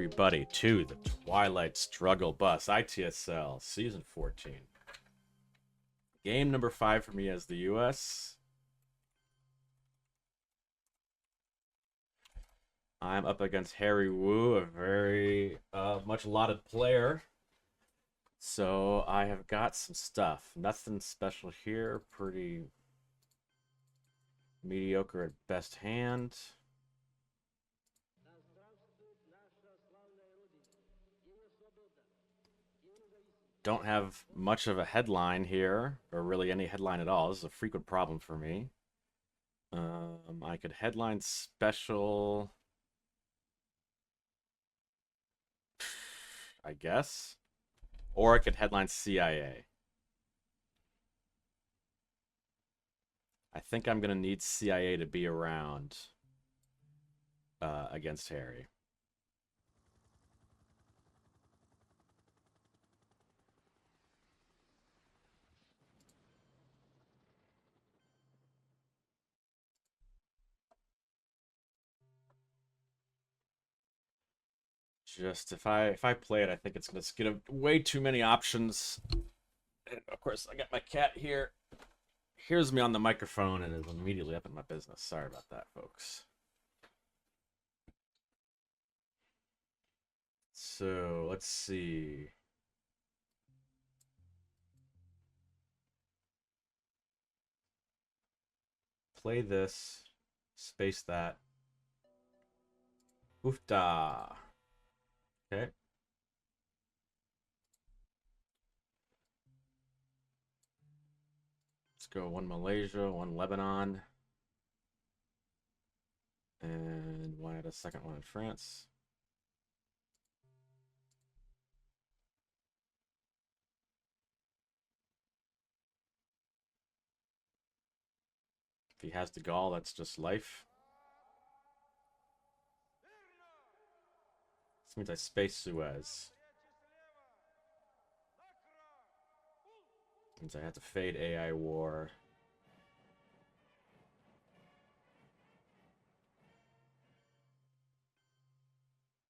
everybody to the Twilight Struggle Bus ITSL Season 14. Game number 5 for me as the US. I'm up against Hailuoai, a very much lauded player. So I have got some stuff. Nothing special here. Pretty mediocre at best hand. Don't have much of a headline here, or really any headline at all. This is a frequent problem for me. I could headline special, I guess, or I could headline CIA. I think I'm gonna need CIA to be around against Harry. Just if I play it, I think it's gonna get way too many options. And of course, I got my cat here. Hears me on the microphone and is immediately up in my business. Sorry about that, folks. So let's see. Play this, space that. Oofda. Okay. Let's go one Malaysia, one Lebanon, and one at a second one in France. If he has the gall, that's just life. This means I space Suez. Means I have to fade AI war.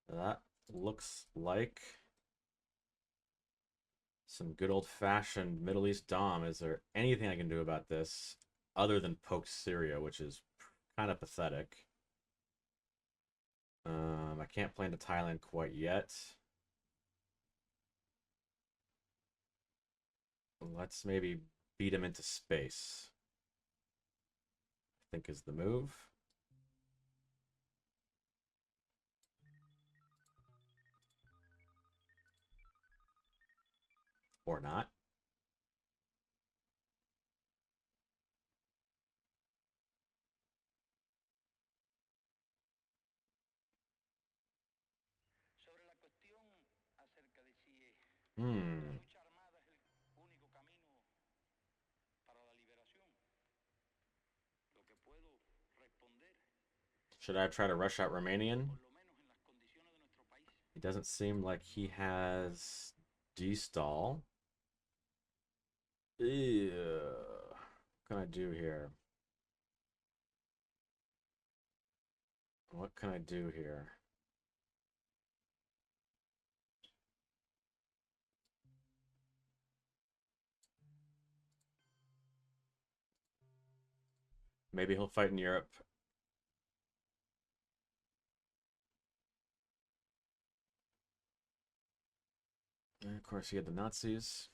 That looks like some good old-fashioned Middle East Dom. Is there anything I can do about this other than poke Syria, which is kind of pathetic? I can't play into Thailand quite yet. Let's maybe beat him into space, I think is the move. Or not. Hmm. Should I try to rush out Romanian? He doesn't seem like he has D-stall. Ew. What can I do here? What can I do here? Maybe he'll fight in Europe. And of course, he had the Nazis.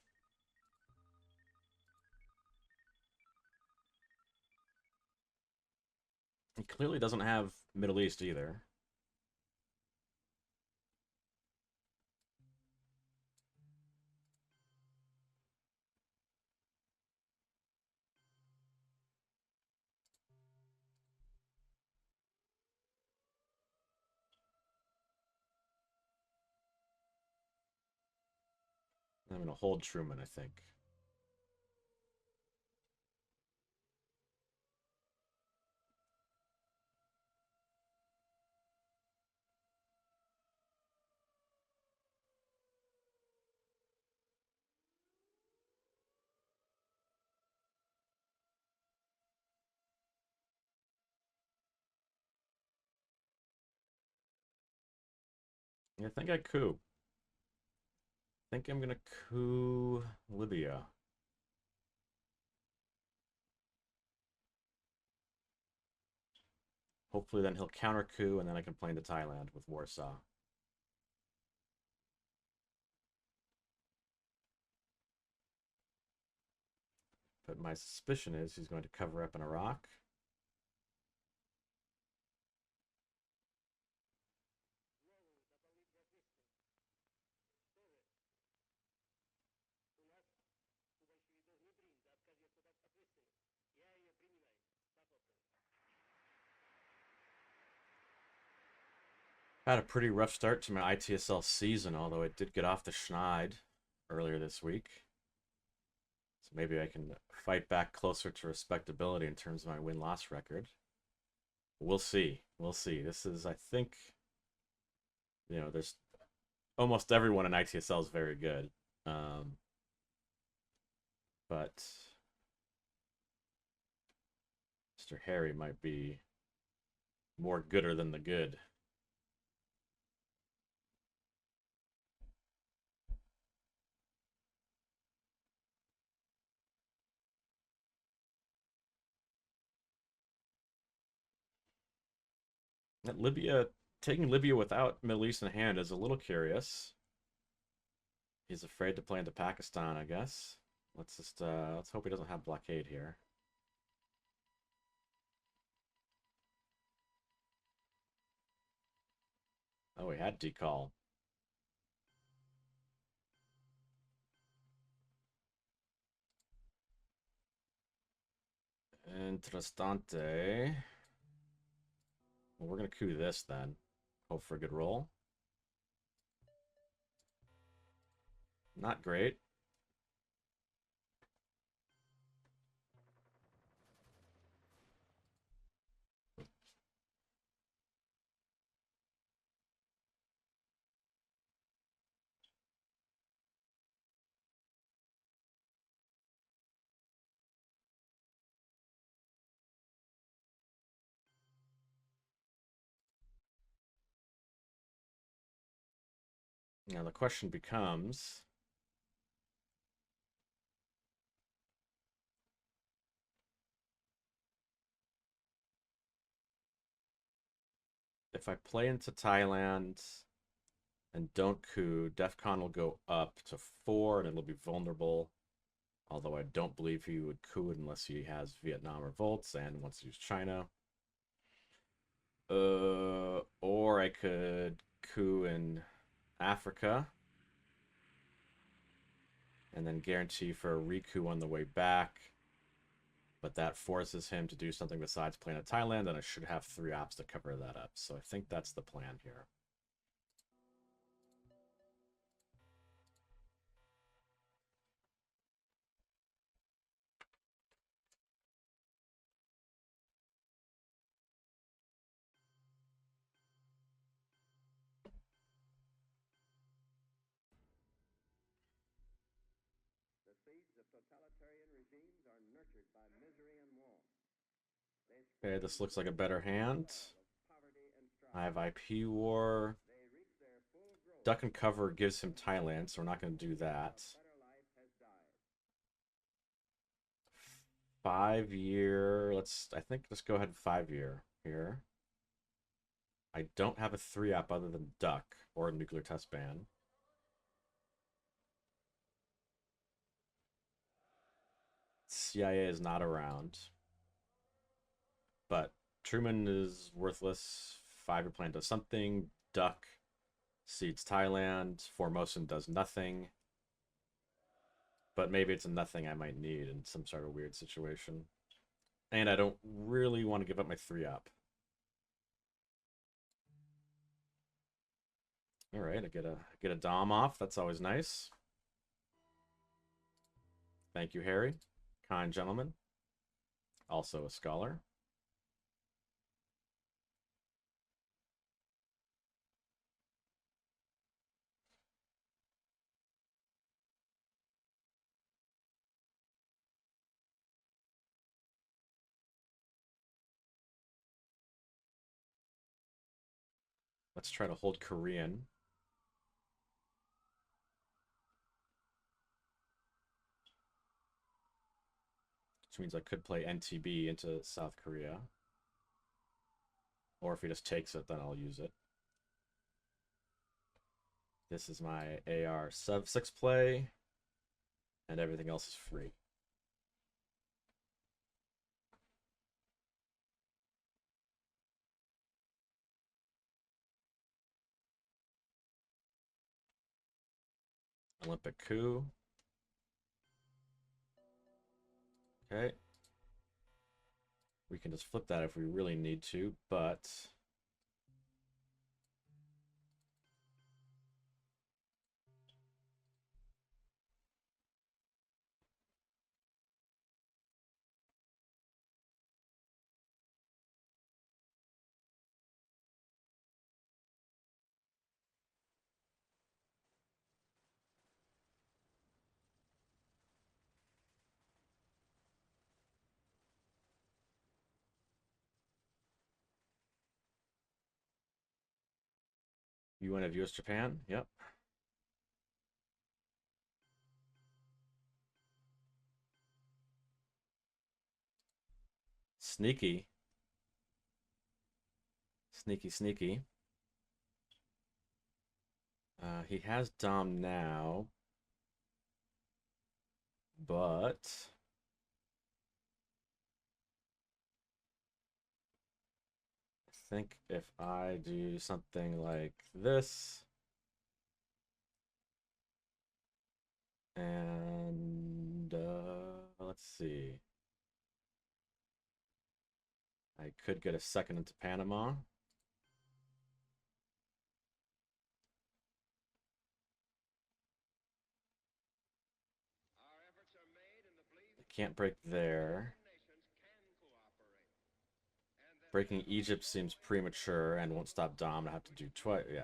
He clearly doesn't have Middle East either. I'm going to hold Truman, I think. I think I coup. I think I'm gonna coup Libya. Hopefully then he'll counter coup and then I can play into Thailand with Warsaw. But my suspicion is he's going to cover up in Iraq. Had a pretty rough start to my ITSL season, although it did get off the schneid earlier this week. So maybe I can fight back closer to respectability in terms of my win-loss record. We'll see. We'll see. This is, I think, there's almost everyone in ITSL is very good. But Mr. Harry might be more gooder than the good. Libya, taking Libya without Middle East in hand is a little curious. He's afraid to play into Pakistan, I guess. Let's hope he doesn't have blockade here. Oh, he had decall. Interessante. Well, we're gonna coup this then. Hope for a good roll. Not great. Now the question becomes, if I play into Thailand and don't coup, DEFCON will go up to 4 and it'll be vulnerable. Although I don't believe he would coup it unless he has Vietnam revolts and wants to use China. Or I could coup in Africa and then guarantee for a recoup on the way back. But that forces him to do something besides playing at Thailand, and I should have 3 ops to cover that up. So I think that's the plan here. Okay, this looks like a better hand. I have IP War. Duck and cover gives him Thailand, so we're not going to do that. 5-year. I think let's go ahead 5-year here. I don't have a 3-op other than Duck or a nuclear test ban. CIA is not around. But Truman is worthless. 5-year plan does something. Duck seeds Thailand. Formosan does nothing. But maybe it's a nothing I might need in some sort of weird situation. And I don't really want to give up my 3-op. All right, I get a Dom off. That's always nice. Thank you, Harry. Kind gentleman. Also a scholar. Let's try to hold Korean. which means I could play NTB into South Korea. Or if he just takes it, then I'll use it. This is my AR sub 6 play, and everything else is free. Olympic coup. Okay. We can just flip that if we really need to, but UN of US Japan. Yep. Sneaky. Sneaky, sneaky. He has Dom now, but I think if I do something like this, and let's see, I could get a second into Panama. Can't break there. Breaking Egypt seems premature and won't stop Dom to have to do twice. Yeah.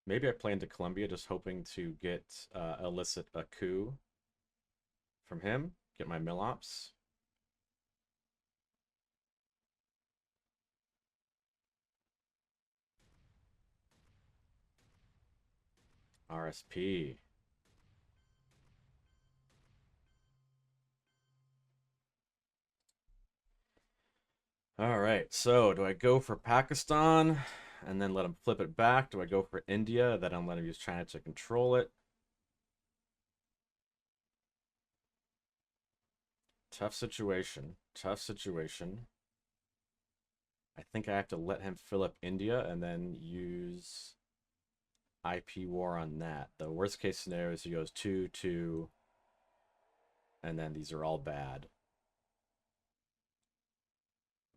Maybe I play into Colombia just hoping to get elicit a coup from him, get my Millops. RSP. All right, so do I go for Pakistan and then let him flip it back? Do I go for India, then I'm letting him use China to control it? Tough situation. Tough situation. I think I have to let him fill up India and then use IP war on that. The worst case scenario is he goes 2-2, and then these are all bad.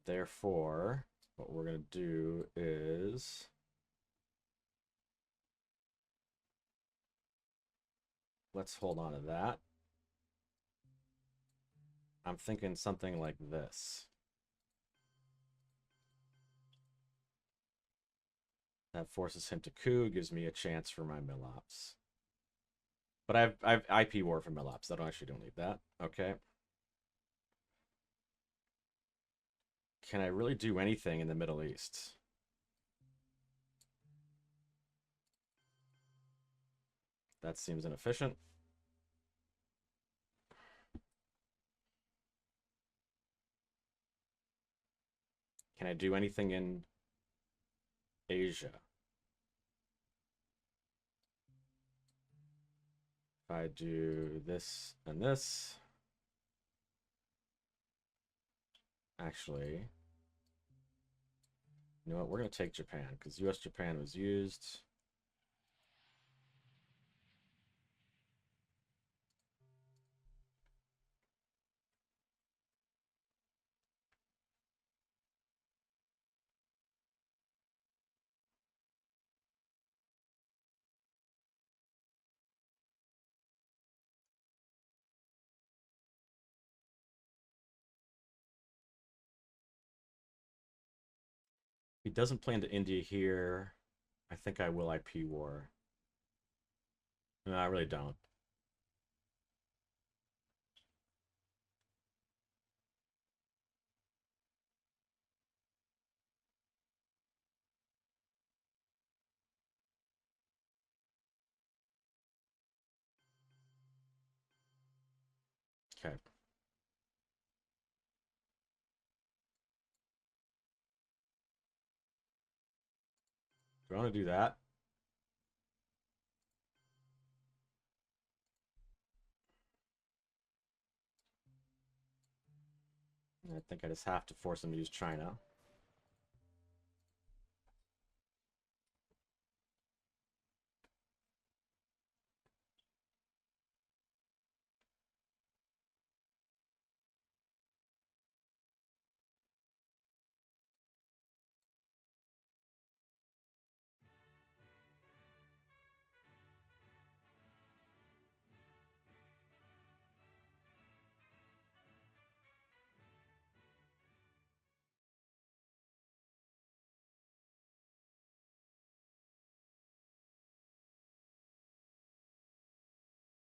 Therefore, what we're going to do is let's hold on to that. I'm thinking something like this. That forces him to coup, gives me a chance for my Millops. But I've IP war for Millops. I actually don't need that. Okay. Can I really do anything in the Middle East? That seems inefficient. Can I do anything in Asia? If I do this and this, actually, you know what? We're going to take Japan because US Japan was used. He doesn't plan to India here. I think I will IP war. No, I really don't. Okay. Do I want to do that? I think I just have to force him to use China.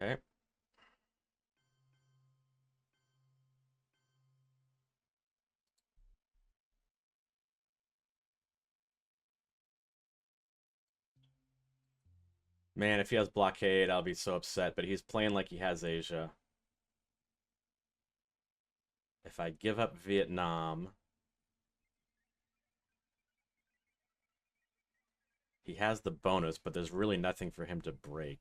Okay. Man, if he has blockade, I'll be so upset, but he's playing like he has Asia. If I give up Vietnam, he has the bonus, but there's really nothing for him to break.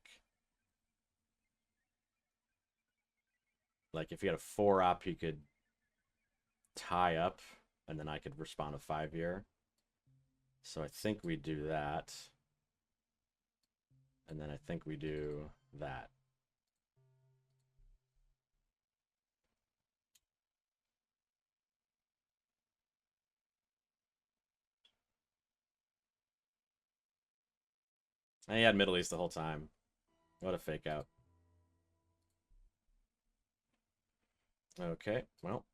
Like, if he had a 4-op, he could tie up, and then I could respond a 5-year. So I think we do that. And then I think we do that. And he had Middle East the whole time. What a fake out. Okay, well.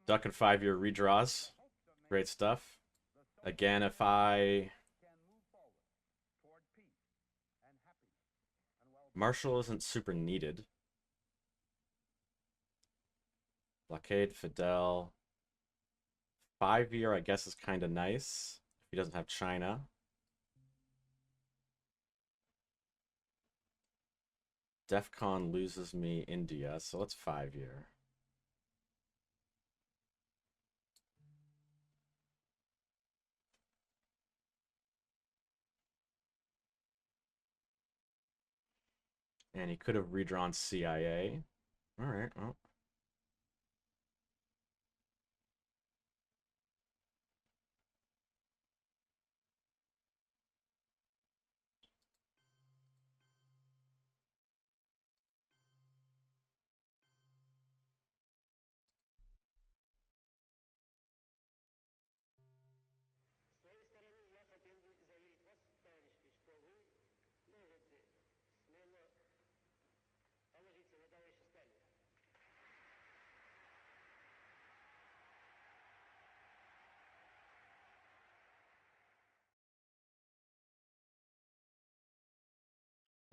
Duck and 5-year redraws. Great stuff. Again, if I... Marshall isn't super needed. Blockade, Fidel. 5-year, I guess, is kind of nice. If he doesn't have China. DEFCON loses me India, so let's 5-year. And he could have redrawn CIA. All right, well.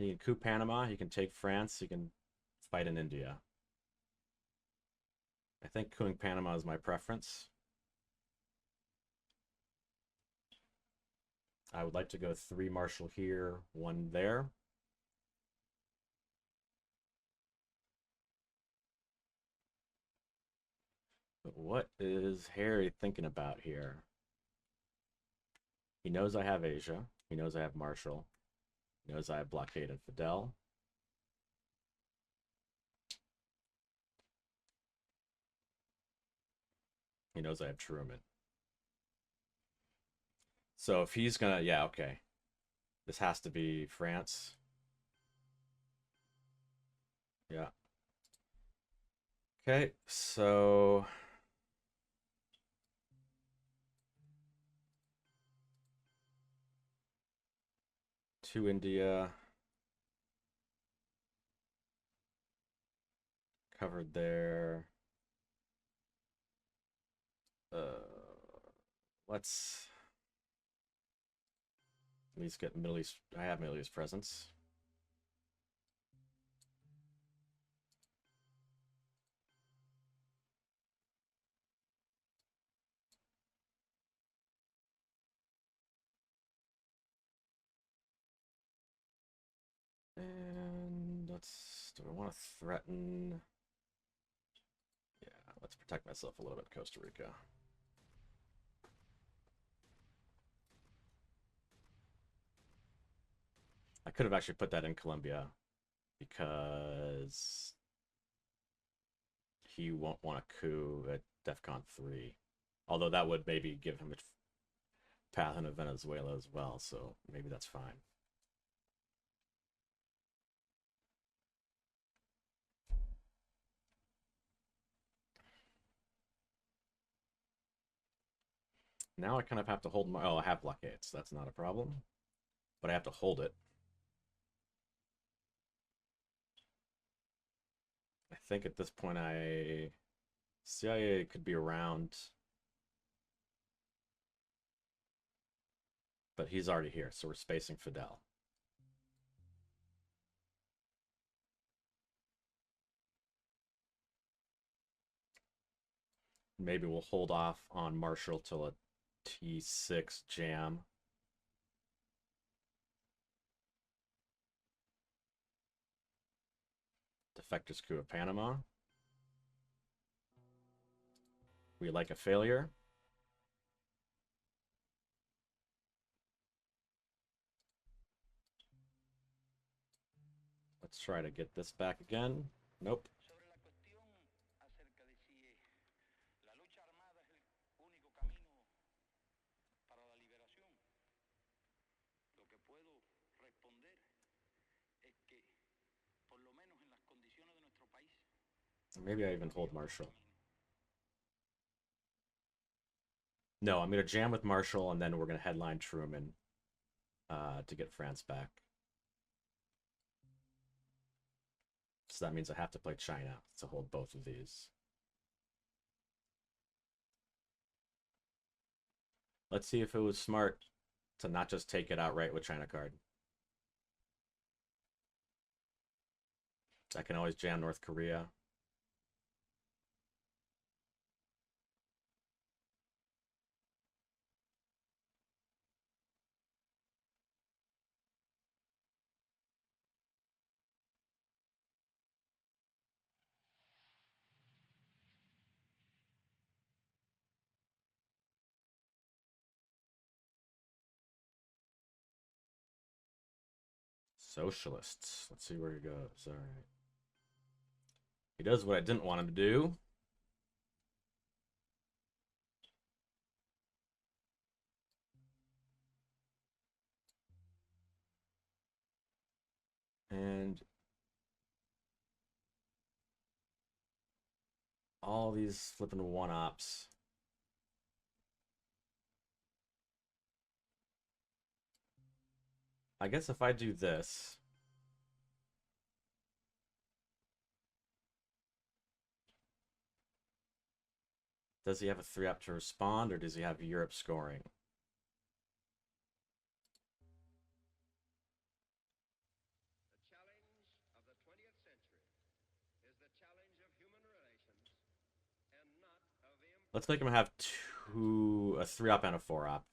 He can coup Panama. He can take France. He can fight in India. I think coupping Panama is my preference. I would like to go 3 Marshall here, 1 there. But what is Harry thinking about here? He knows I have Asia. He knows I have Marshall. He knows I have Blockade and Fidel. He knows I have Truman. So if he's gonna, yeah, okay. This has to be France. Yeah. Okay, so to India. Covered there. Let's At least get Middle East. I have Middle East presence. And let's. Do I want to threaten? Yeah, let's protect myself a little bit, Costa Rica. I could have actually put that in Colombia because he won't want a coup at DEFCON 3. Although that would maybe give him a path into Venezuela as well, so maybe that's fine. Now I kind of have to hold my... Oh, I have blockades. That's not a problem. But I have to hold it. I think at this point CIA could be around. But he's already here, so we're spacing Fidel. Maybe we'll hold off on Marshall till a T6 jam. Defectors coup of Panama. We like a failure. Let's try to get this back again. Nope. Maybe I even hold Marshall. No, I'm going to jam with Marshall, and then we're going to headline Truman to get France back. So that means I have to play China to hold both of these. Let's see if it was smart to not just take it outright with China card. I can always jam North Korea. Socialists. Let's see where he goes. All right. He does what I didn't want him to do. And all these flipping one-ops. I guess if I do this... Does he have a 3-up to respond, or does he have Europe scoring? The challenge of the 20th century is the challenge of human relations and not of the... Let's make him have a 3-up and a 4-up.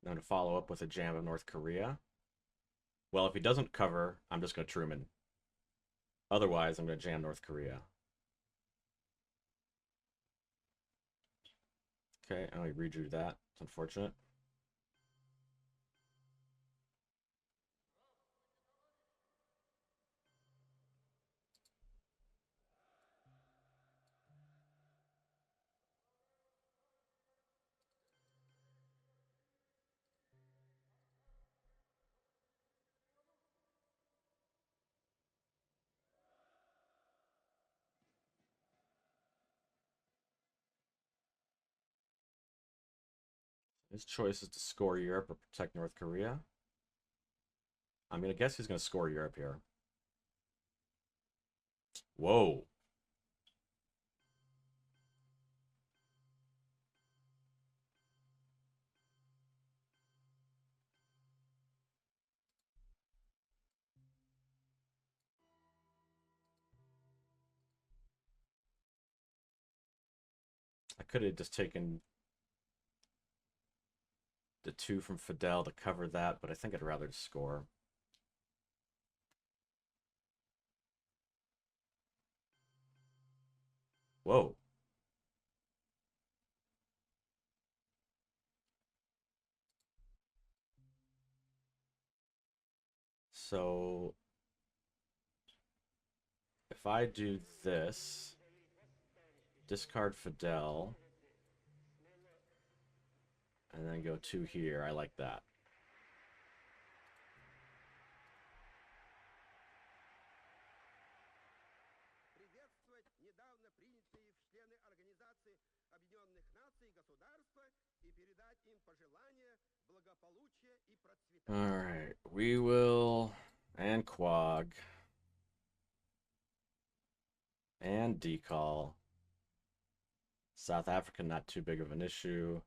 I'm going to follow up with a jam of North Korea. Well, if he doesn't cover, I'm just going to Truman. Otherwise, I'm going to jam North Korea. Okay, I redrew that. It's unfortunate. His choice is to score Europe or protect North Korea. I'm going to guess he's going to score Europe here. Whoa. I could have just taken the 2 from Fidel to cover that, but I think I'd rather just score. Whoa. So if I do this, discard Fidel, and then go 2 here, I like that. Приветствовать недавно принятые в члены Организации Объединенных Наций государства и передать им пожелания благополучия и процветания. All right, we will, and Quag, and Decall. South Africa, not too big of an issue.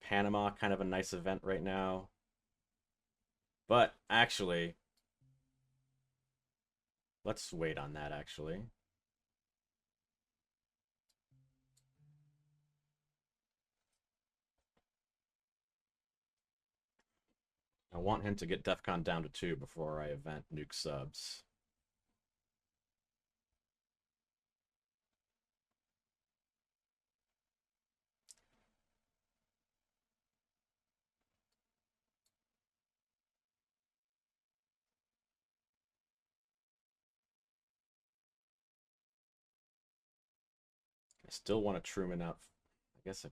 Panama, kind of a nice event right now. But actually, let's wait on that actually. I want him to get DEFCON down to 2 before I event nuke subs. I still want to Truman out. I guess can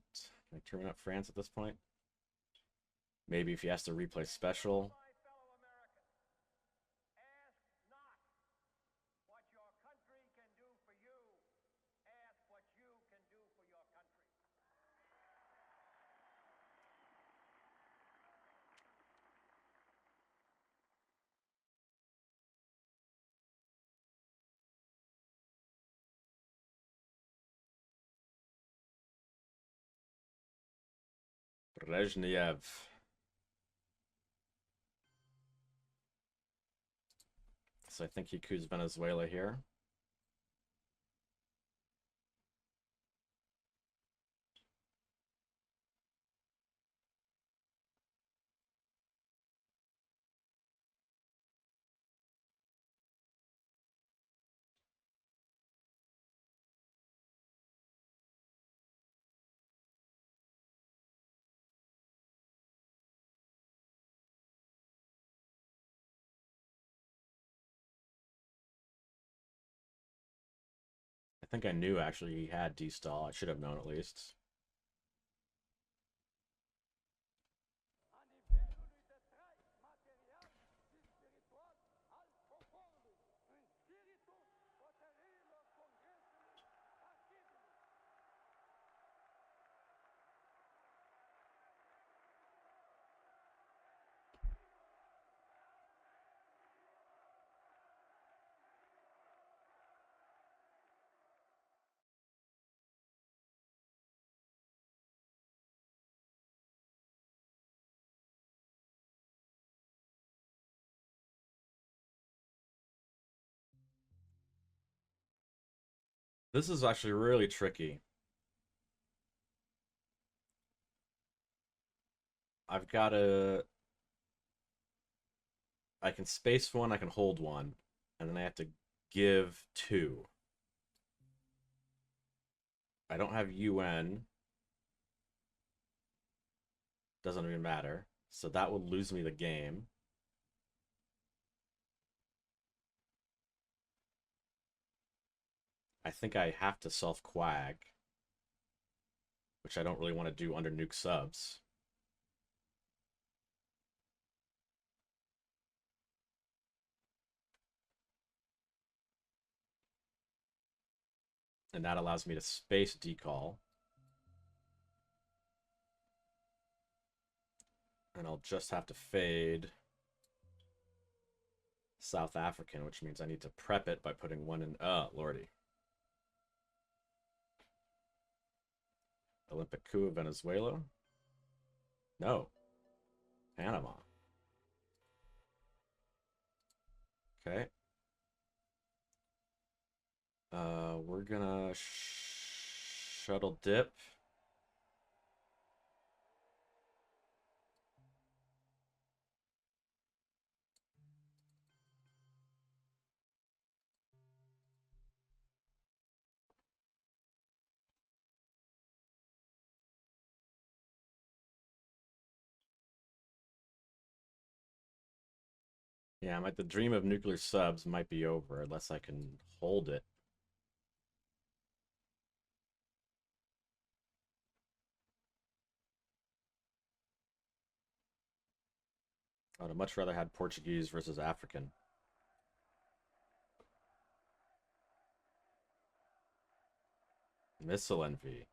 I Truman out France at this point? Maybe if he has to replay special. My fellow Americans, ask not what your country can do for you. Ask what you can do for your country. Brezhnev. So I think he coups Venezuela here. I think I knew actually he had D-stall. I should have known at least. This is actually really tricky. I've got to... I can space 1, I can hold 1, and then I have to give 2. I don't have UN. Doesn't even matter. So that would lose me the game. I think I have to self-quag, which I don't really want to do under nuke subs. And that allows me to space decall. And I'll just have to fade South African, which means I need to prep it by putting one in. Oh, lordy. Olympic coup of Venezuela? No. Panama. Okay. We're gonna shuttle dip. Yeah, the dream of nuclear subs might be over unless I can hold it. I would have much rather had Portuguese versus African. Missile envy.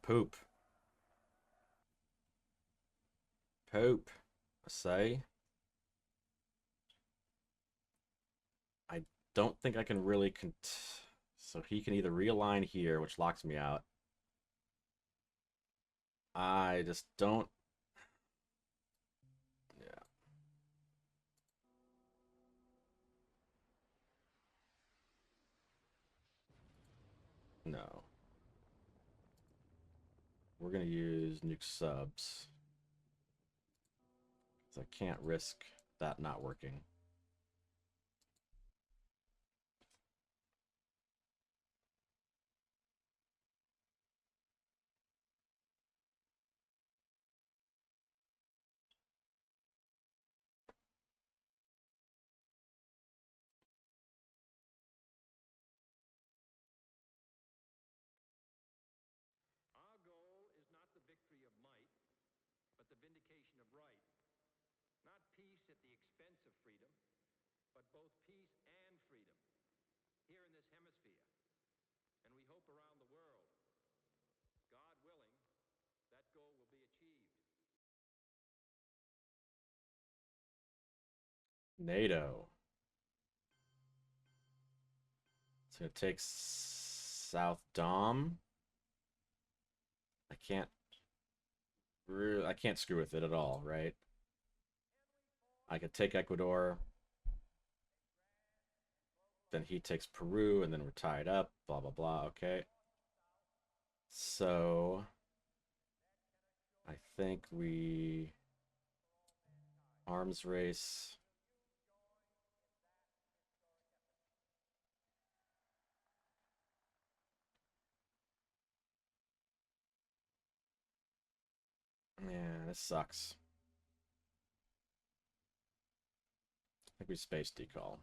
Poop. Poop. I say. I don't think I can really so he can either realign here, which locks me out. I just don't. Yeah. No. We're going to use nuke subs. Because I can't risk that not working. Our goal is not the victory of might, but the vindication of right. Not peace at the expense of freedom, but both peace and freedom here in this hemisphere. And we hope around the world. God willing, that goal will be achieved. NATO. It's going to take South Dom. I can't screw with it at all, right? I could take Ecuador. Then he takes Peru, and then we're tied up. Blah, blah, blah. Okay. So I think we arms race. Yeah, this sucks. I think we space decall.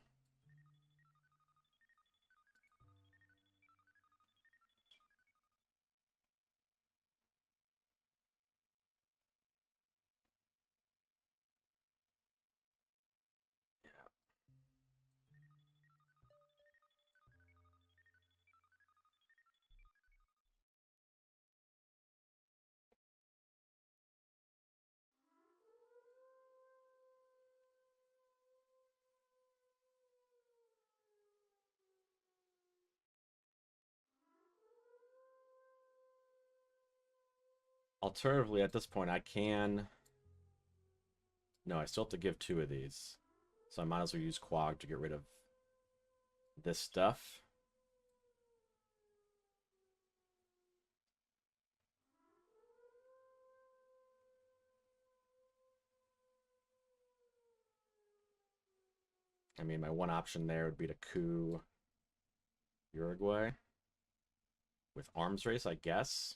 Alternatively, at this point, I can... No, I still have to give 2 of these. So I might as well use Quag to get rid of this stuff. I mean, my one option there would be to coup Uruguay with arms race, I guess.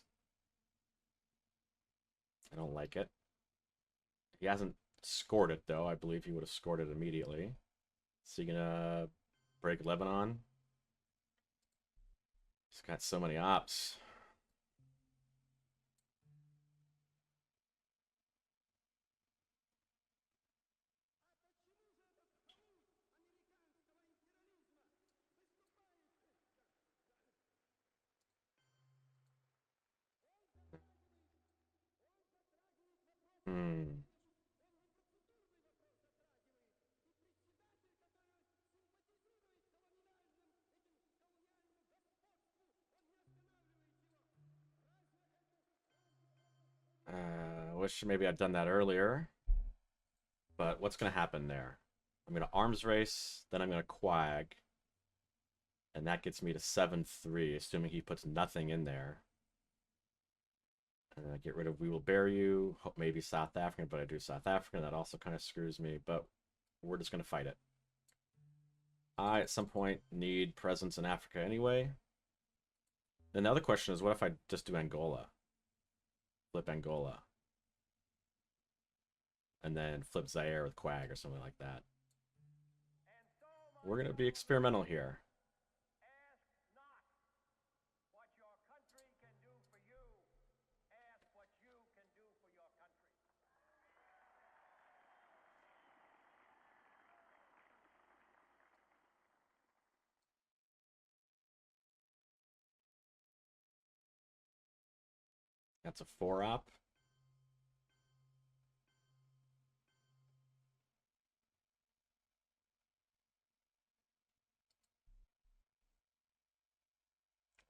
I don't like it. He hasn't scored it, though. I believe he would have scored it immediately. Is he gonna break Lebanon? He's got so many ops. Hmm. Wish maybe I'd done that earlier. But what's going to happen there? I'm going to arms race, then I'm going to quag. And that gets me to 7-3, assuming he puts nothing in there. And then I get rid of We Will Bury You, maybe South African, but I do South African. That also kind of screws me, but we're just going to fight it. I, at some point, need presence in Africa anyway. Then the other question is, what if I just do Angola? Flip Angola. And then flip Zaire with Quag or something like that. We're going to be experimental here. Ask not what your country can do for you. Ask what you can do for your country. That's a 4-op.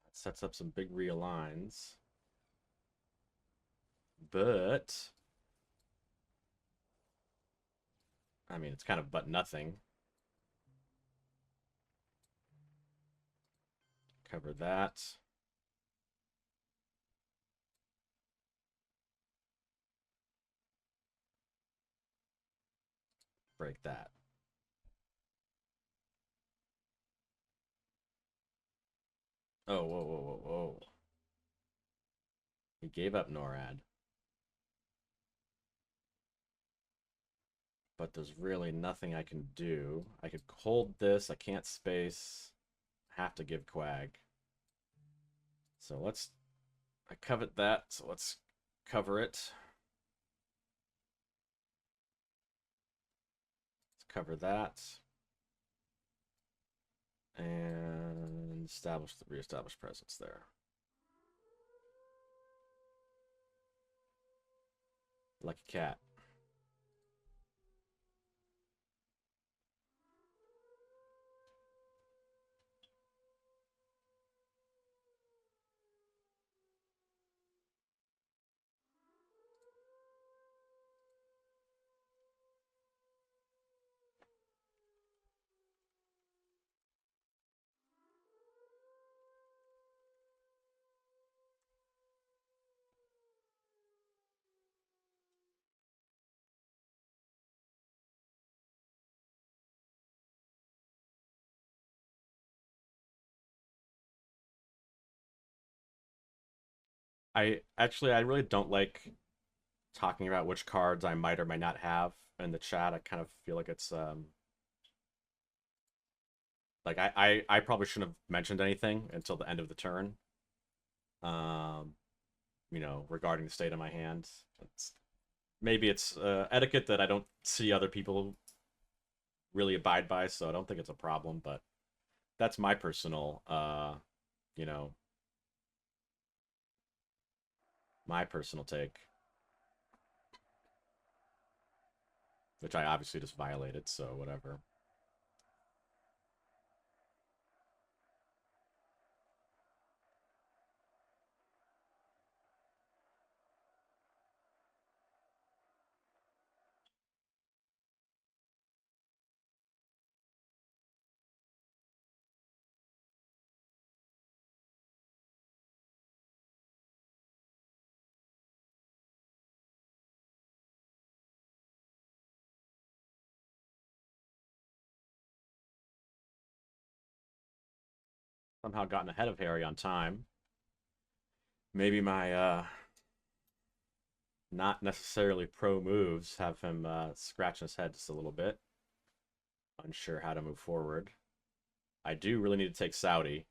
That sets up some big realigns. But I mean, it's kind of but nothing. Cover that. Break that. Oh, whoa, whoa, whoa, whoa. He gave up NORAD. But there's really nothing I can do. I could hold this. I can't space. Have to give Quag. So let's... I covet that, so let's cover it. Let's cover that. And reestablish presence there. Lucky cat. I really don't like talking about which cards I might or might not have in the chat. I kind of feel like it's like I probably shouldn't have mentioned anything until the end of the turn. Um, you know, regarding the state of my hands. Maybe it's etiquette that I don't see other people really abide by, so I don't think it's a problem, but that's my personal you know, my personal take, which I obviously just violated, so whatever. Somehow gotten ahead of Harry on time. Maybe my not necessarily pro moves have him scratching his head just a little bit. Unsure how to move forward. I do really need to take Saudi.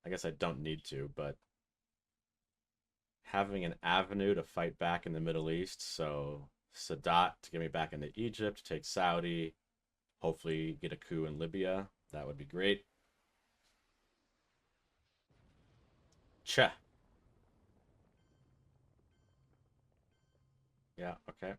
I guess I don't need to, but having an avenue to fight back in the Middle East, so Sadat to get me back into Egypt, take Saudi, hopefully get a coup in Libya. That would be great. Cha. Yeah, okay.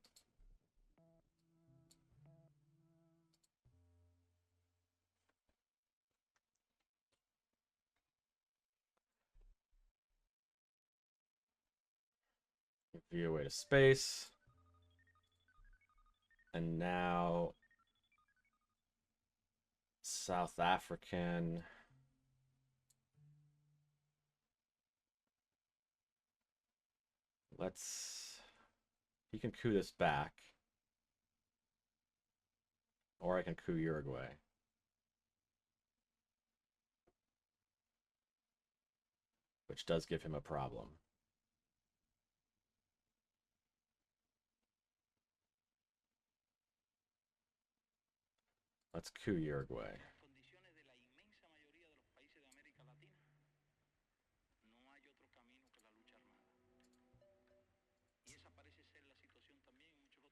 V away to space. And now South African. He can coup this back. Or I can coup Uruguay. Which does give him a problem. Let's coup Uruguay.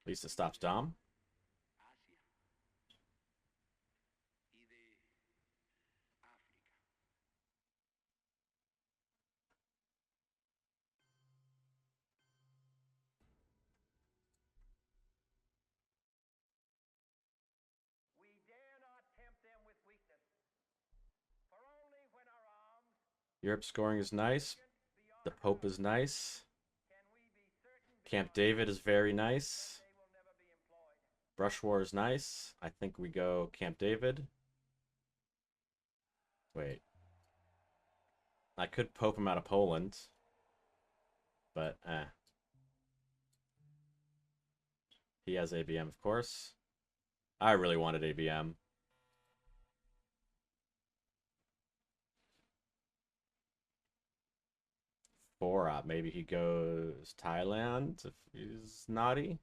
At least it stops Dom. We dare not tempt them with weakness, for only when our arms Europe scoring is nice. The Pope is nice. can we be certain Camp David is very nice. they will never be employed. Brush War is nice. I think we go Camp David. Wait. I could Pope him out of Poland. But, He has ABM, of course. I really wanted ABM. Four maybe he goes Thailand if he's naughty.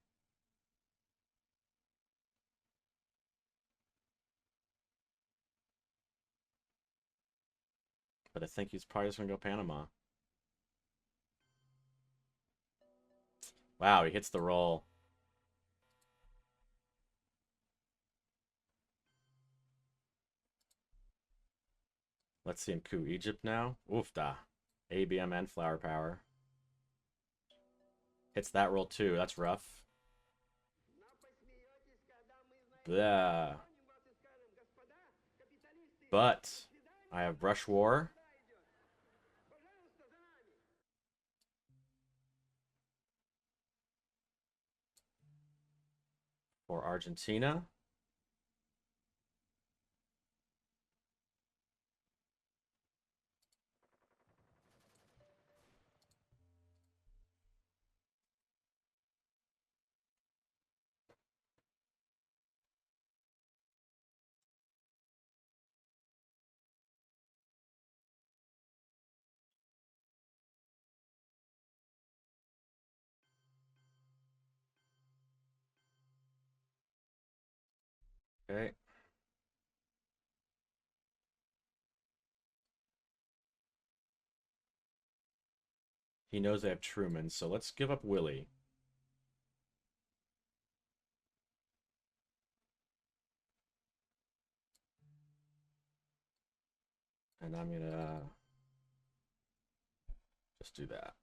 But I think he's probably just gonna go Panama. Wow, he hits the roll. Let's see him coup Egypt now. Oofda. ABM and flower power. Hits that roll too. That's rough. Blah. But I have Brush War. For Argentina. Okay. He knows I have Truman, so let's give up Willie. And I'm gonna just do that.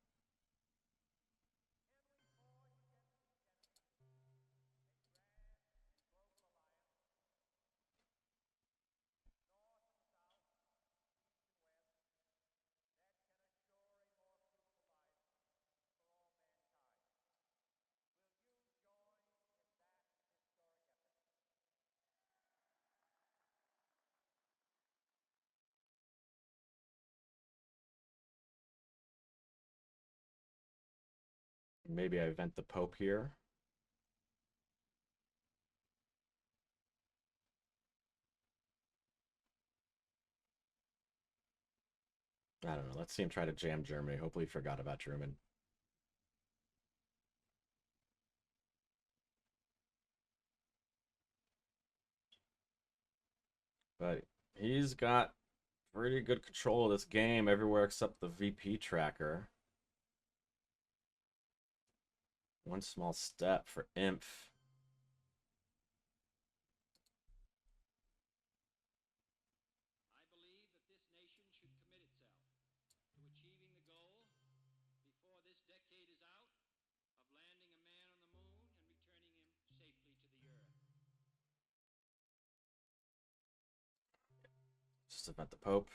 Maybe I vent the Pope here. I don't know. Let's see him try to jam Germany. Hopefully he forgot about Truman. But he's got pretty good control of this game everywhere except the VP tracker. One small step for Imph. I believe that this nation should commit itself to achieving the goal before this decade is out of landing a man on the Just event the Pope.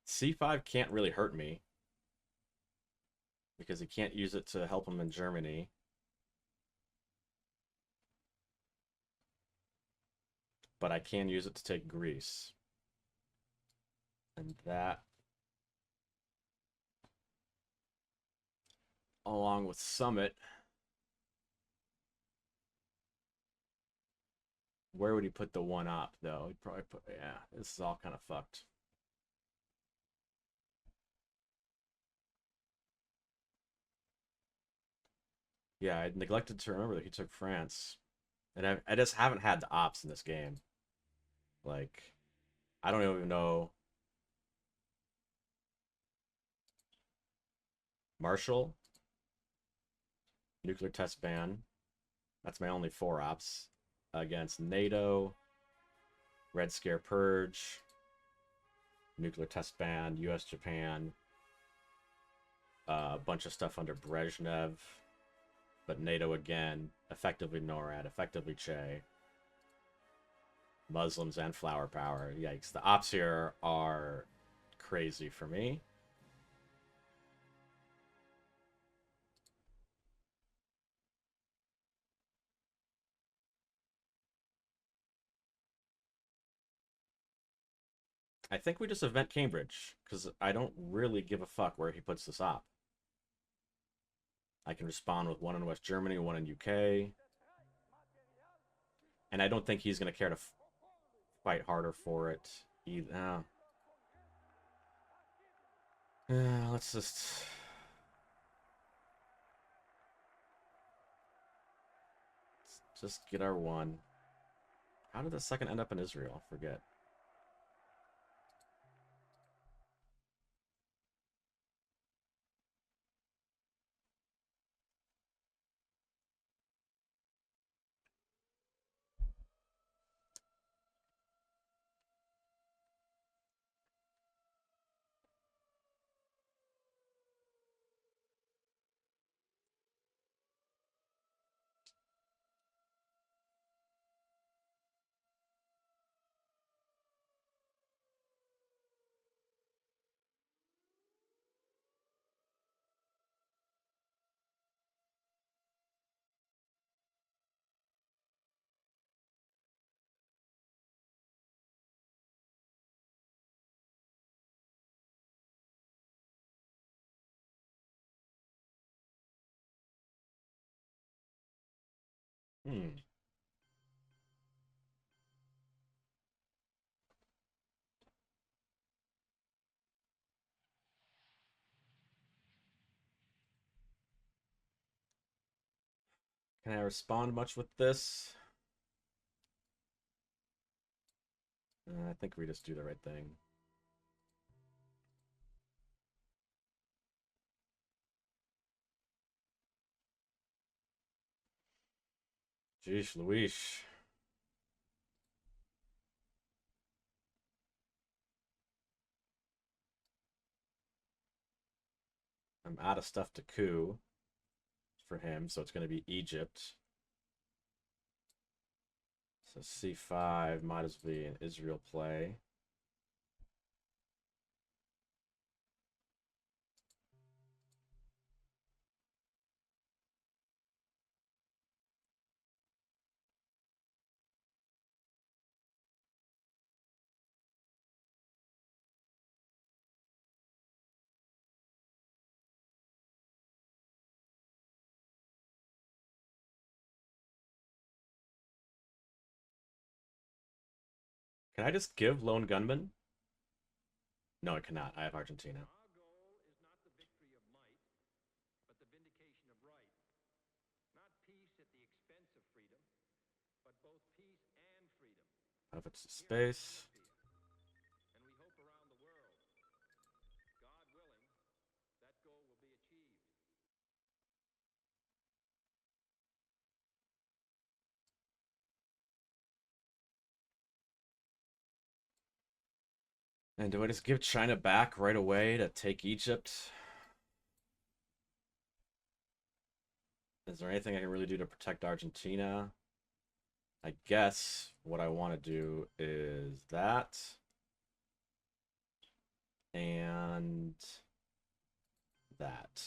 C5 can't really hurt me because he can't use it to help him in Germany. But I can use it to take Greece. And that, along with Summit, where would he put the one up, though? He'd probably put, yeah, this is all kind of fucked. Yeah, I neglected to remember that he took France. And I just haven't had the ops in this game. Like, I don't even know. Marshall, nuclear test ban. That's my only 4 ops against NATO, Red Scare Purge, nuclear test ban, US Japan, a bunch of stuff under Brezhnev, but NATO again, effectively NORAD, effectively Che, Muslims and flower power. Yikes, the ops here are crazy for me. I think we just event Cambridge, because I don't really give a fuck where he puts this op. I can respond with 1 in West Germany, 1 in UK. And I don't think he's going to care to fight harder for it either. Let's just get our 1. How did the second end up in Israel? Forget. Hmm. Can I respond much with this? I think we just do the right thing. Jeez, Louise. I'm out of stuff to coup for him, so it's going to be Egypt. So C5 might as well be an Israel play. Can I just give Lone Gunman? No, I cannot. I have Argentina. Our goal is not the victory of might, but the vindication of right. Not peace at the expense of freedom, but both peace and freedom. If it's space. And we hope around the world. God willing, that goal will be achieved. And do I just give China back right away to take Egypt? Is there anything I can really do to protect Argentina? I guess what I want to do is that. And that.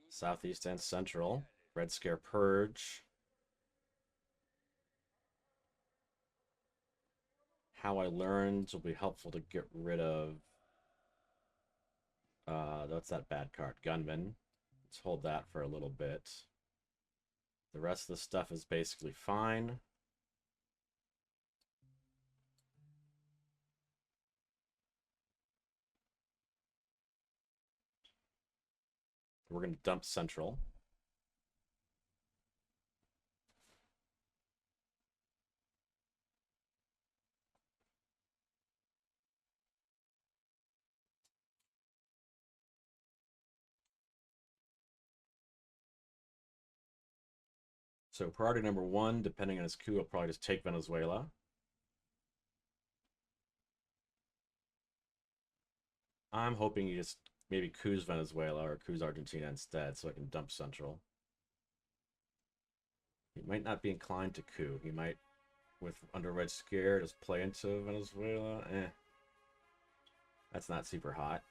Southeast and Central. Red Scare Purge. How I Learned will be helpful to get rid of. That's that bad card. Gunman. Let's hold that for a little bit. The rest of the stuff is basically fine. We're going to dump Central. So priority number 1, depending on his coup, will probably just take Venezuela. I'm hoping he just maybe coups Venezuela or coups Argentina instead so I can dump Central. He might not be inclined to coup. He might, with under Red Scare, just play into Venezuela. That's not super hot.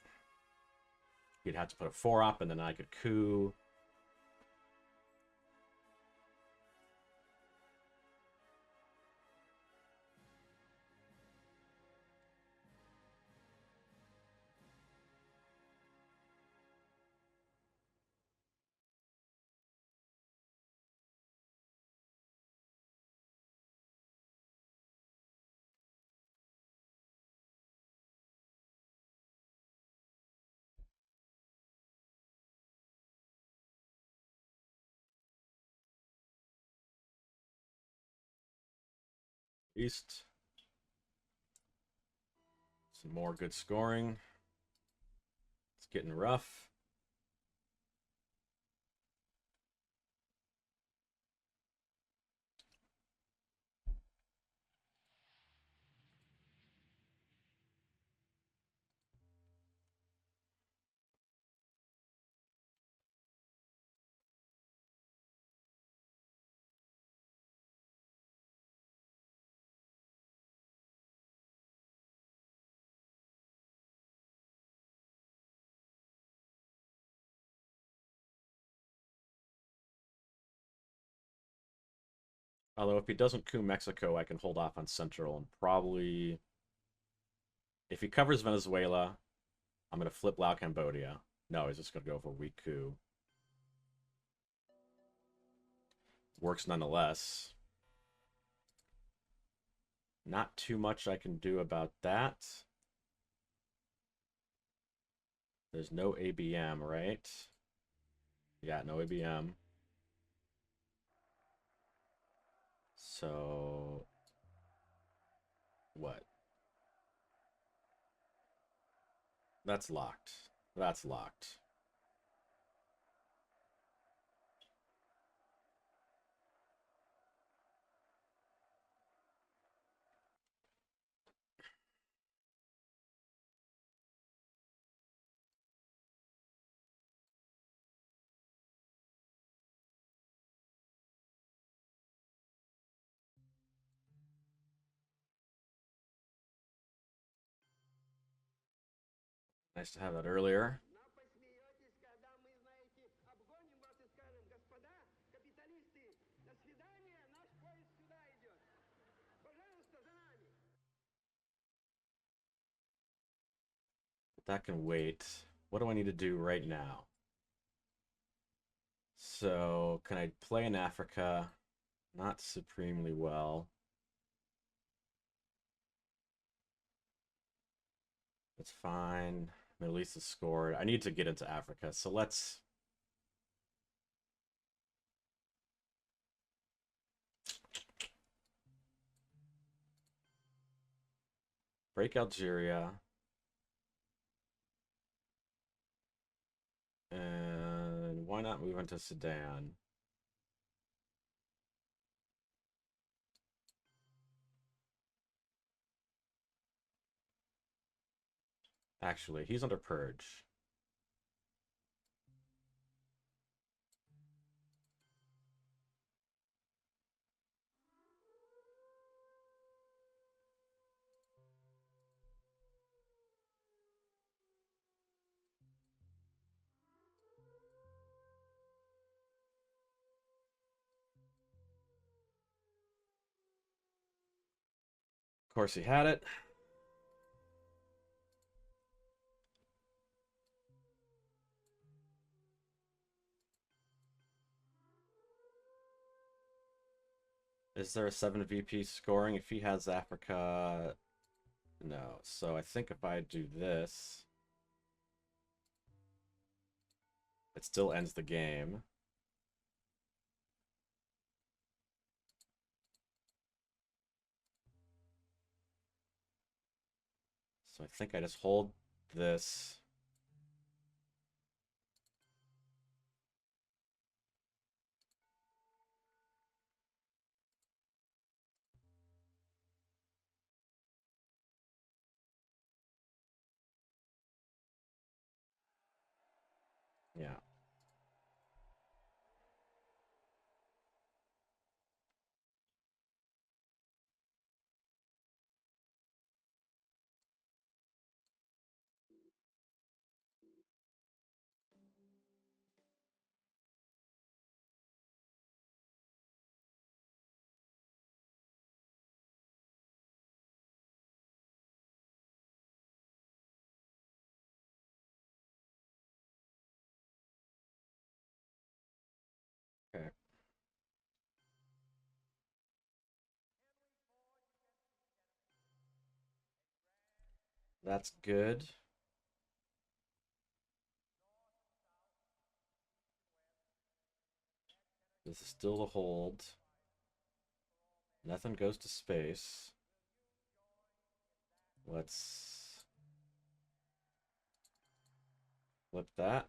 He'd have to put a 4-op and then I could coup. East. Some more good scoring. It's getting rough. Although if he doesn't coup Mexico, I can hold off on Central and probably... If he covers Venezuela, I'm going to flip Lao Cambodia. No, he's just going to go for weak coup. Works nonetheless. Not too much I can do about that. There's no ABM, right? Yeah, no ABM. So... What? That's locked. That's locked. Nice to have that earlier. Но посмеетесь, когда мы, знаете, обгоним вас и скажем: господа, капиталисты, до свидания, наш поезд сюда идет. Пожалуйста, за нами. That can wait. What do I need to do right now? So, can I play in Africa? Not supremely well. That's fine. Middle East is scored. I need to get into Africa, so let's... break Algeria. And why not move into Sudan? Actually, he's under purge. Of course, he had it. Is there a 7 VP scoring? If he has Africa, no. So I think if I do this, it still ends the game. So I think I just hold this. Yeah. Okay. That's good. This is still a hold. Nothing goes to space. Let's flip that.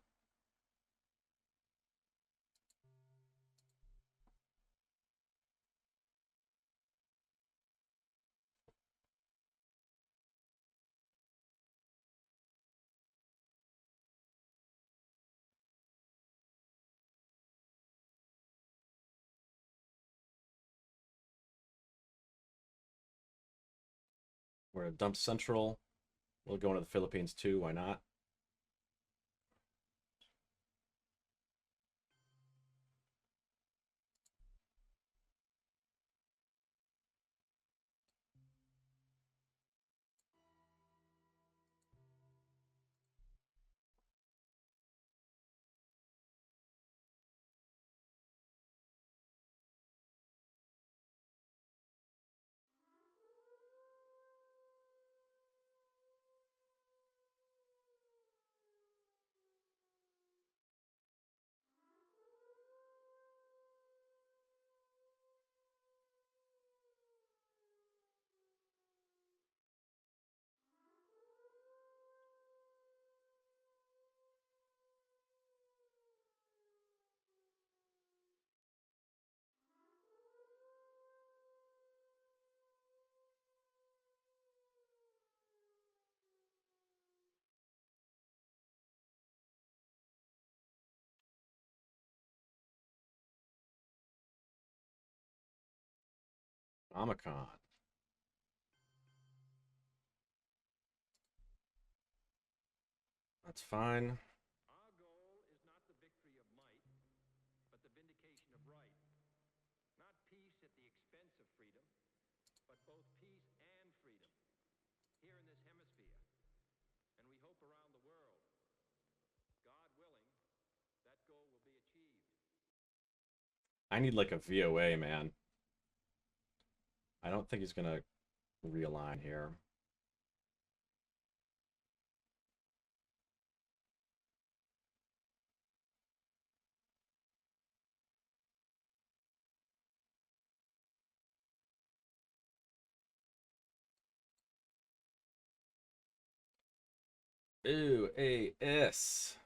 We're at Dump Central. We'll go into the Philippines too. Why not? Omicron. That's fine. Our goal is not the victory of might, but the vindication of right. Not peace at the expense of freedom, but both peace and freedom here in this hemisphere, and we hope around the world. God willing, that goal will be achieved. I need like a VOA, man. I don't think he's gonna realign here. Ooh, AS.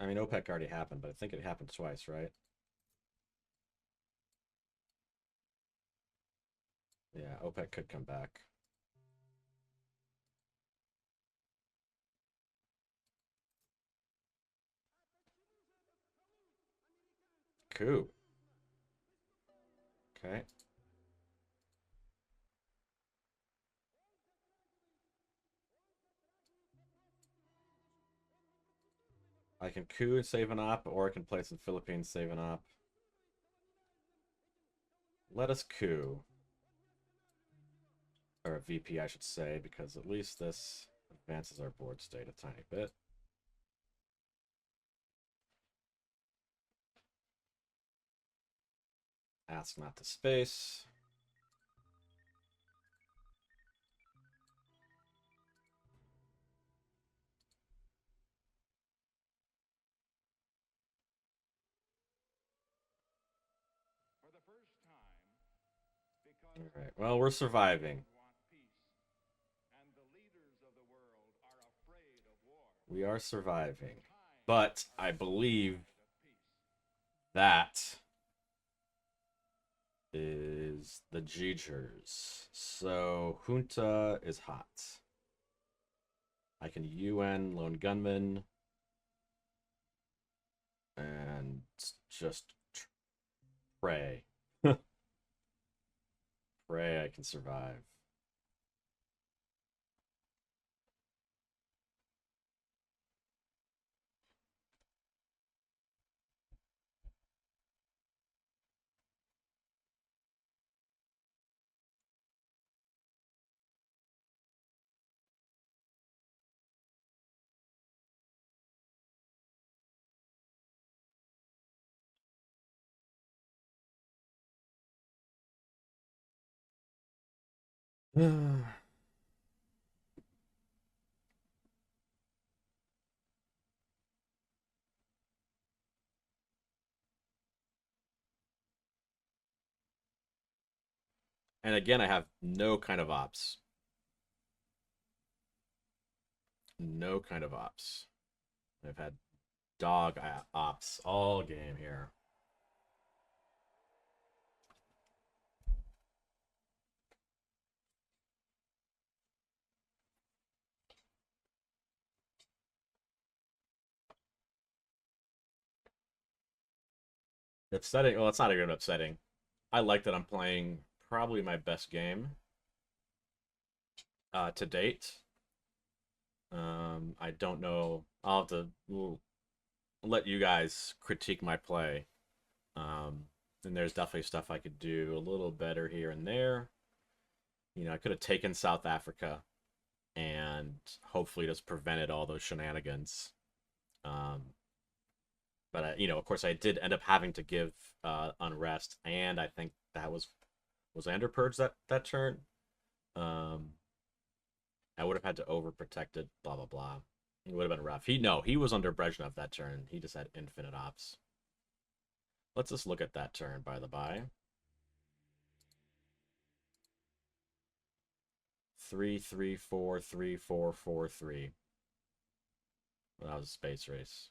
I mean, OPEC already happened, but I think it happened twice, right? Yeah, OPEC could come back. Coup. Okay. I can coup and save an op, or I can place in Philippines, save an op. Let us coup. Or a VP, I should say, because at least this advances our board state a tiny bit. Ask not to space. For the first time, because All right. Well, we're surviving. want peace, and the leaders of the world are afraid of war. We are surviving. Time But I believe of peace. that is the Jeejers. So Junta is hot. I can UN lone gunman and just pray. Pray I can survive. And again, I have no kind of ops. No kind of ops. I've had dog ops all game here. Upsetting. Well, it's not even upsetting. I like that I'm playing probably my best game to date. I don't know. I'll have to let you guys critique my play. And there's definitely stuff I could do a little better here and there. You know, I could have taken South Africa and hopefully just prevented all those shenanigans. Um, but you know, of course, I did end up having to give unrest, and I think that was I under purge that turn. Um, I would have had to overprotect it. Blah blah blah. It would have been rough. He was under Brezhnev that turn. He just had infinite ops. Let's just look at that turn, by the by. 3-3-4-3-4-4-3. Well, that was a space race.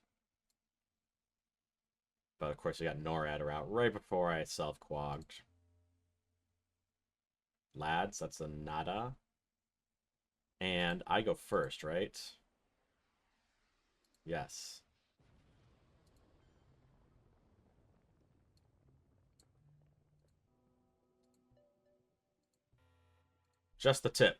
But of course, I got Noradder out right before I self-quagged. Lads, that's a nada. And I go first, right? Yes. Just the tip.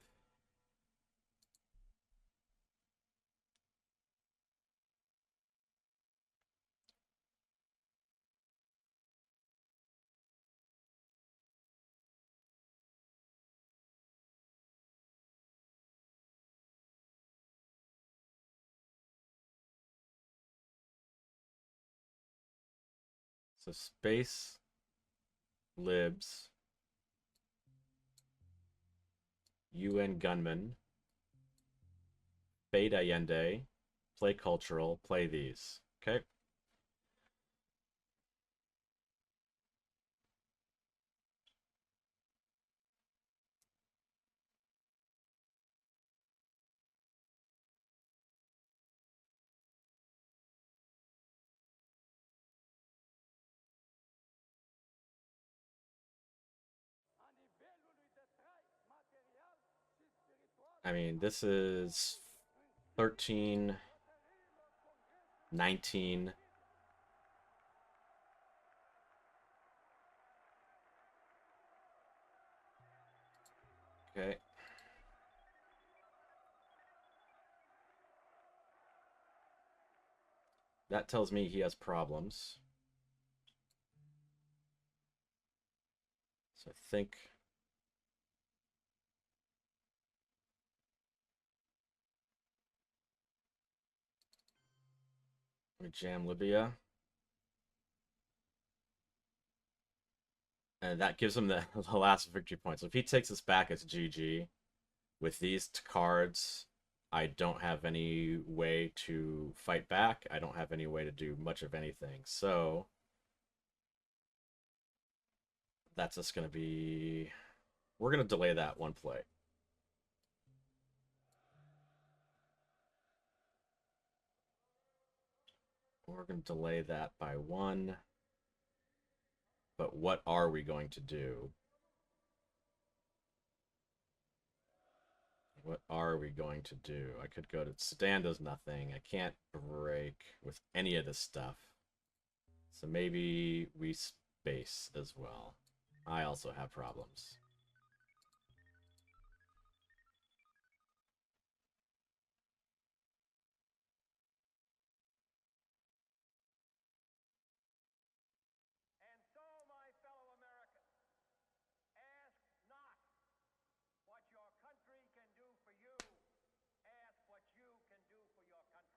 So space, libs, UN gunman, fade Allende, play cultural, play these. Okay. I mean, this is 13, 19. Okay. That tells me he has problems. So I think we jam Libya. And that gives him the, the last victory point. So if he takes us back, it's GG. With these cards, I don't have any way to fight back. I don't have any way to do much of anything. So that's just going to be... We're going to delay that one play. We're going to delay that by one. But what are we going to do? What are we going to do? I could go to... Sudan does nothing. I can't break with any of this stuff. So maybe we space as well. I also have problems. And so, my fellow Americans, ask not what your country can do for you. Ask what you can do for your country.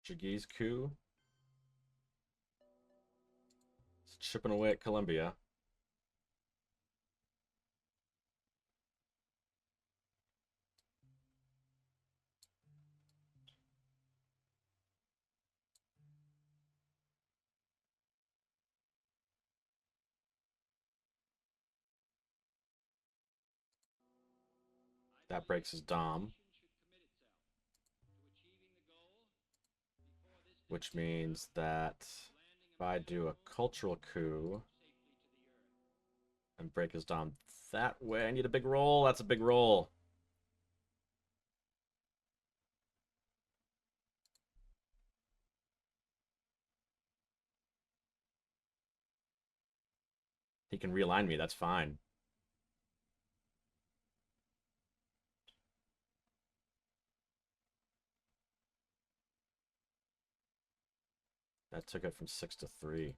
Portuguese coup. It's chipping away at Colombia. That breaks his dom. Which means that if I do a cultural coup and break his dom that way, I need a big roll. That's a big roll. He can realign me. That's fine. That took it from 6 to 3.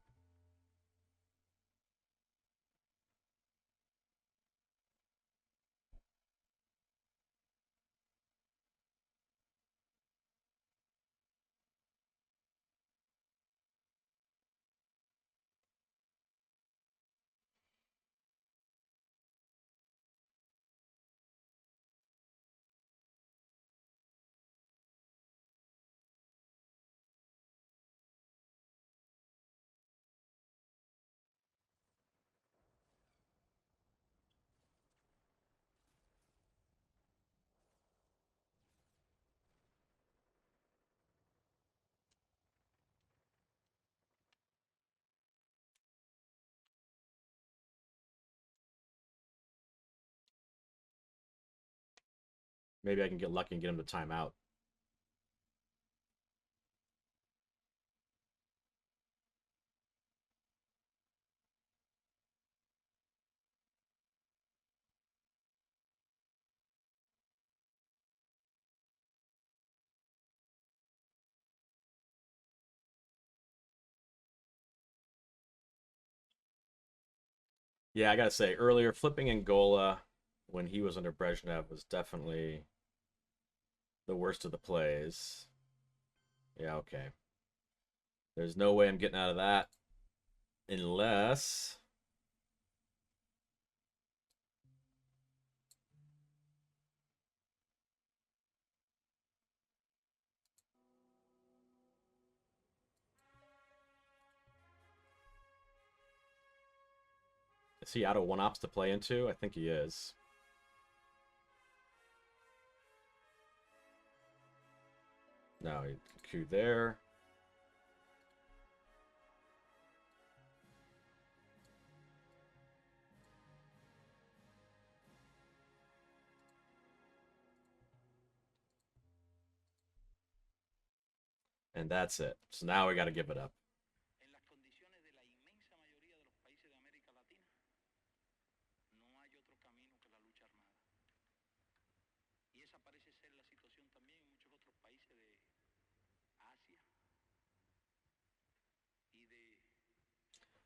Maybe I can get lucky and get him to time out. Yeah, I gotta say, earlier, flipping Angola when he was under Brezhnev was definitely the worst of the plays. Yeah, okay. There's no way I'm getting out of that unless... Is he out of 1-ops to play into? I think he is. No, he Q there. And that's it. So now we got to give it up. En las condiciones de la inmensa mayoría de los países de América Latina, no hay otro camino que la lucha armada. Y esa parece ser la situación también en muchos otros países de Asia y de...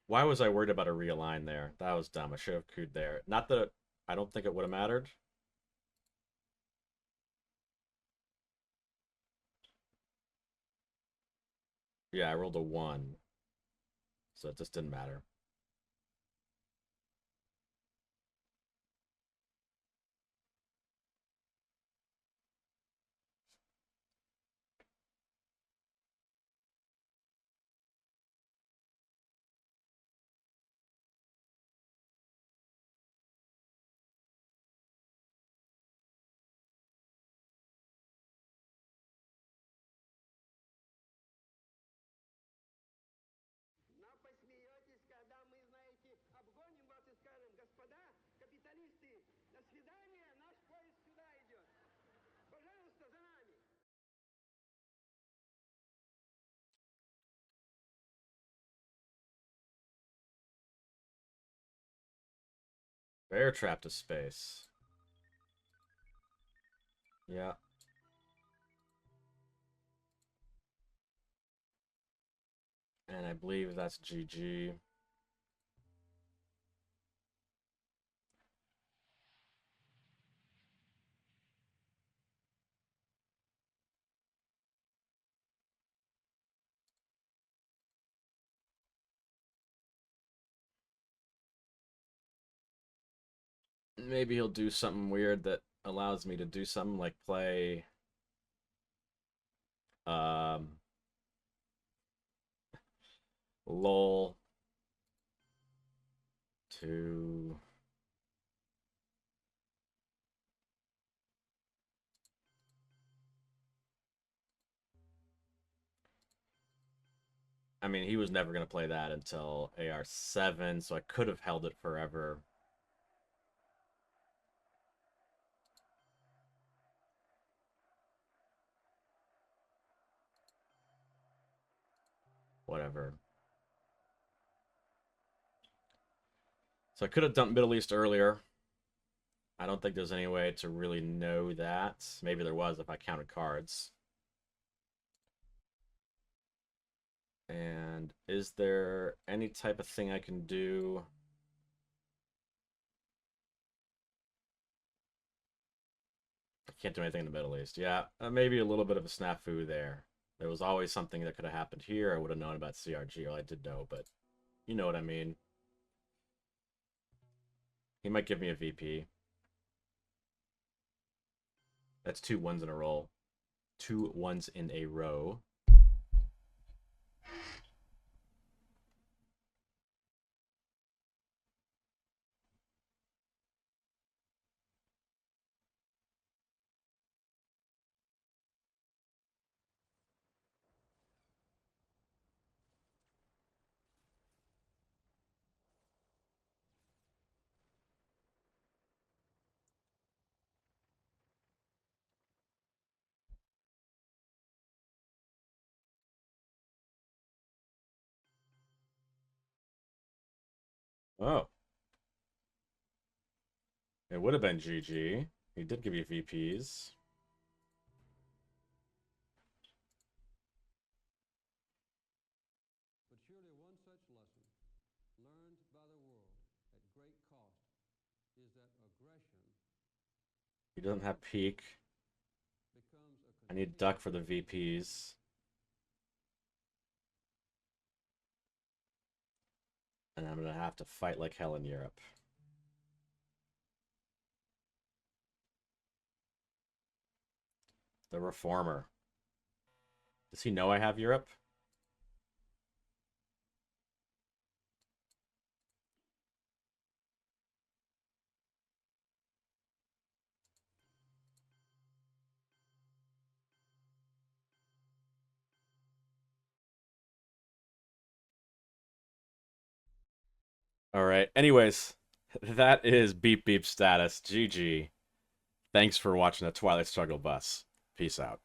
Why was I worried about a realign there? That was dumb. I should have queued there. Not that I don't think it would have mattered. Yeah, I rolled a 1. So it just didn't matter. Но посмеетесь, когда мы, знаете, обгоним вас и скажем: господа капиталисты, до свидания, наш поезд сюда идет. Пожалуйста, за нами. Bear trap to space. Yeah. And I believe that's GG. Maybe he'll do something weird that allows me to do something like play lol to I mean, he was never going to play that until AR7, so I could have held it forever. Whatever. So I could have dumped Middle East earlier. I don't think there's any way to really know that. Maybe there was if I counted cards. And is there any type of thing I can do? I can't do anything in the Middle East. Yeah, maybe a little bit of a snafu there. There was always something that could have happened here. I would have known about CRG. Well, I did know, but you know what I mean. He might give me a VP. That's 2 1s in a row. 2 1s in a row. Oh. It would have been GG. He did give you VPs. But surely one such lesson, learned by the world at great cost, is that aggression He doesn't have peak. becomes a I need duck for the VPs. And I'm going to have to fight like hell in Europe. The Reformer. Does he know I have Europe? All right. Anyways, that is beep beep status. GG. Thanks for watching the Twilight Struggle Bus. Peace out.